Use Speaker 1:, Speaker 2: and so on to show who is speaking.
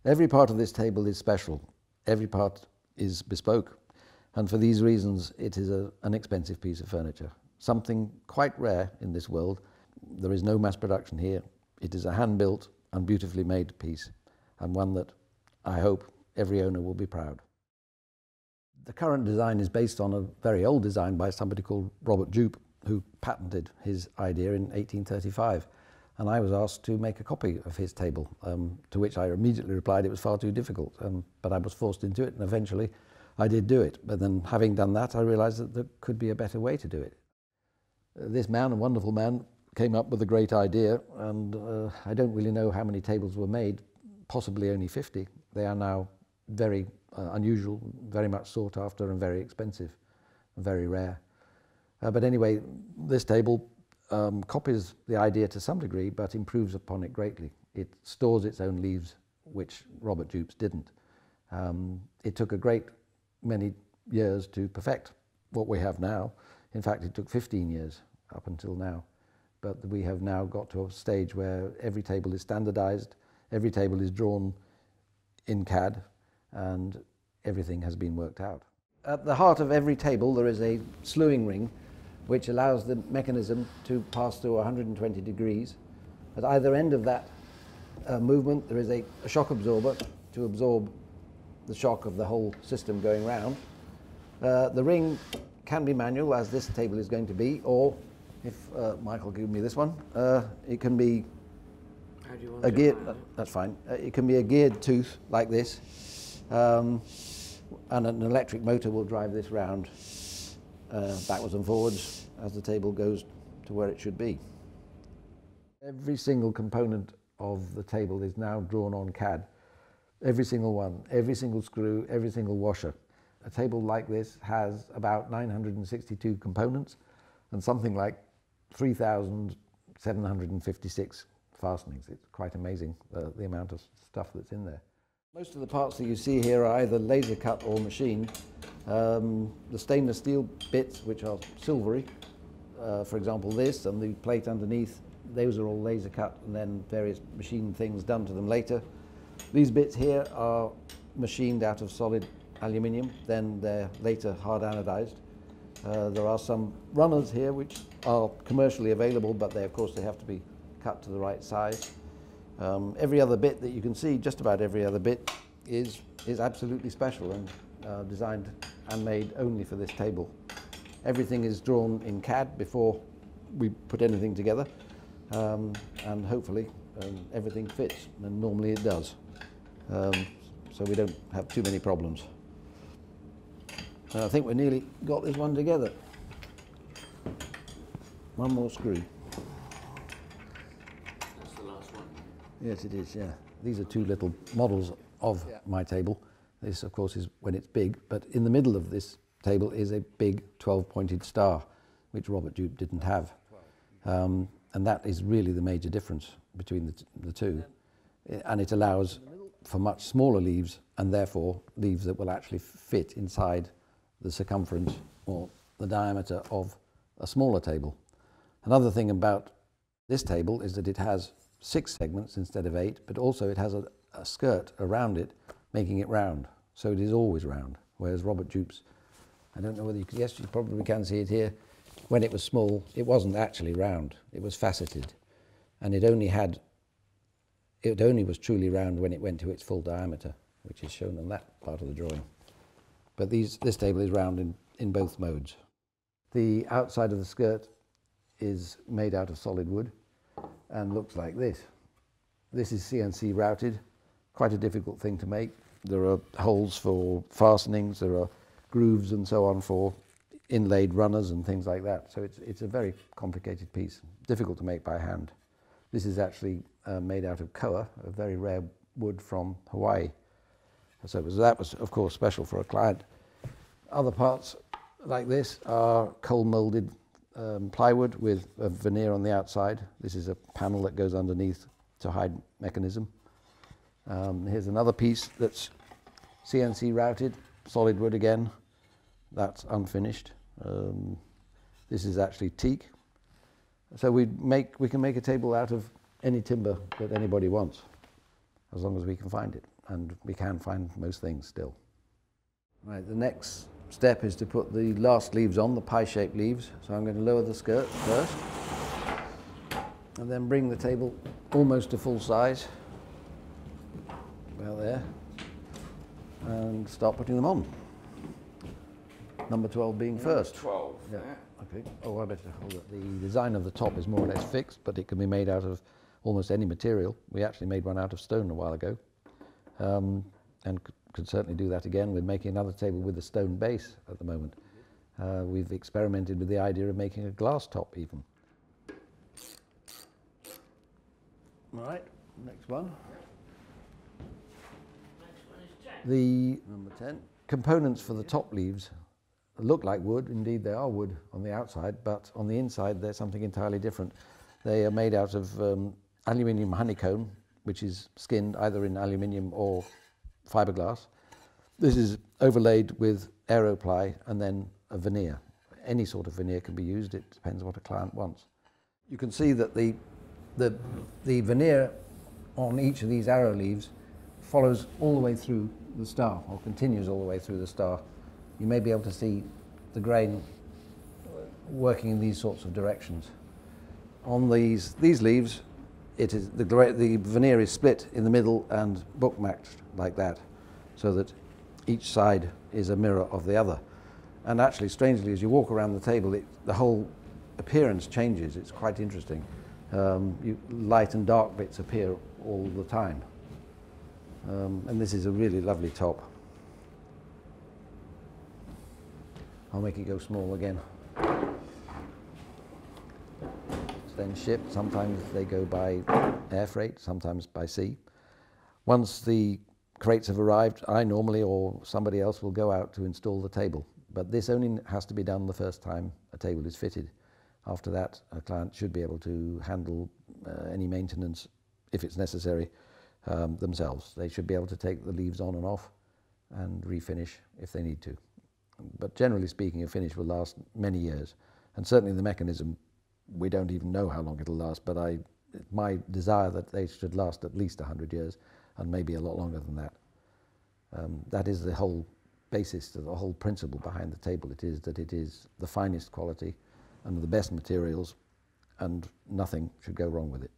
Speaker 1: Every part of this table is special. Every part is bespoke. And for these reasons, it is an expensive piece of furniture. Something quite rare in this world. There is no mass production here. It is a hand-built and beautifully made piece, and one that I hope every owner will be proud. The current design is based on a very old design by somebody called Robert Jupe, who patented his idea in 1835. And I was asked to make a copy of his table, to which I immediately replied it was far too difficult, but I was forced into it, and eventually I did do it. But then, having done that, I realized that there could be a better way to do it. This man, a wonderful man, came up with a great idea, and I don't really know how many tables were made, possibly only 50. They are now very unusual, very much sought after, and very expensive, and very rare. But anyway, this table copies the idea to some degree, but improves upon it greatly. It stores its own leaves, which Robert Jupes didn't. It took a great many years to perfect what we have now. In fact, it took 15 years up until now. But we have now got to a stage where every table is standardized, every table is drawn in CAD, and everything has been worked out. At the heart of every table there is a slewing ring which allows the mechanism to pass through 120 degrees. At either end of that movement there is a shock absorber to absorb the shock of the whole system going round. The ring can be manual, as this table is going to be, or if Michael gave me this one, it can be a geared, that's fine. It can be a geared tooth like this, and an electric motor will drive this round backwards and forwards as the table goes to where it should be. Every single component of the table is now drawn on CAD. Every single one, every single screw, every single washer. A table like this has about 962 components and something like 3,756 fastenings. It's quite amazing the amount of stuff that's in there. Most of the parts that you see here are either laser cut or machined. The stainless steel bits, which are silvery, for example this, and the plate underneath, those are all laser cut and then various machine things done to them later. These bits here are machined out of solid aluminium, then they're later hard anodized. There are some runners here which are commercially available, but of course they have to be cut to the right size. Every other bit that you can see, just about every other bit, is absolutely special and designed and made only for this table. Everything is drawn in CAD before we put anything together, and hopefully everything fits, and normally it does. So we don't have too many problems. I think we nearly got this one together. One more screw.
Speaker 2: That's the last one.
Speaker 1: Yes, it is, yeah. These are two little models of my table. This, of course, is when it's big, but in the middle of this table is a big 12-pointed star, which Robert Jupe didn't have. And that is really the major difference between the two. And it allows for much smaller leaves, and therefore leaves that will actually fit inside the circumference or the diameter of a smaller table. Another thing about this table is that it has 6 segments instead of 8, but also it has a skirt around it, making it round. So it is always round, whereas Robert Jupe's, I don't know whether you can, yes, you probably can see it here. When it was small, it wasn't actually round, it was faceted. And it only was truly round when it went to its full diameter, which is shown on that part of the drawing. But this table is round in both modes. The outside of the skirt is made out of solid wood and looks like this. This is CNC routed, quite a difficult thing to make. There are holes for fastenings, there are grooves and so on for inlaid runners and things like that. So it's a very complicated piece, difficult to make by hand. This is actually made out of koa, a very rare wood from Hawaii. So that was, of course, special for a client. Other parts like this are cold molded plywood with a veneer on the outside. This is a panel that goes underneath to hide mechanism. Here's another piece that's CNC routed, solid wood again. That's unfinished. This is actually teak. So we can make a table out of any timber that anybody wants, as long as we can find it. and we can find most things still. Right, the next step is to put the last leaves on, the pie-shaped leaves. So I'm going to lower the skirt first, and then bring the table almost to full size, about there, and start putting them on. Number 12 being first.
Speaker 2: 12.
Speaker 1: Yeah. Okay. Oh, I better hold it. The design of the top is more or less fixed, but it can be made out of almost any material. We actually made one out of stone a while ago, and could certainly do that again. We're making another table with a stone base at the moment. We've experimented with the idea of making a glass top even. All right, next one.
Speaker 2: Next one is 10.
Speaker 1: The number 10. Components for the top leaves look like wood. Indeed, they are wood on the outside, but on the inside, they're something entirely different. They are made out of aluminium honeycomb, which is skinned either in aluminium or fiberglass. This is overlaid with aeroply and then a veneer. Any sort of veneer can be used. It depends what a client wants. You can see that the veneer on each of these arrow leaves follows all the way through the star, or continues all the way through the star. You may be able to see the grain working in these sorts of directions. On these leaves, it is the veneer is split in the middle and bookmarked like that, so that each side is a mirror of the other. And actually, strangely, as you walk around the table, the whole appearance changes. It's quite interesting. Light and dark bits appear all the time. And this is a really lovely top. I'll make it go small again. It's then shipped. Sometimes they go by air freight, sometimes by sea. Once the crates have arrived, I normally or somebody else will go out to install the table. But this only has to be done the first time a table is fitted. After that, a client should be able to handle any maintenance, if it's necessary, themselves. They should be able to take the leaves on and off and refinish if they need to. But generally speaking, a finish will last many years. And certainly the mechanism, we don't even know how long it'll last, but my desire that they should last at least 100 years and maybe a lot longer than that. That is the whole basis, the whole principle behind the table. It is that it is the finest quality and the best materials, and nothing should go wrong with it.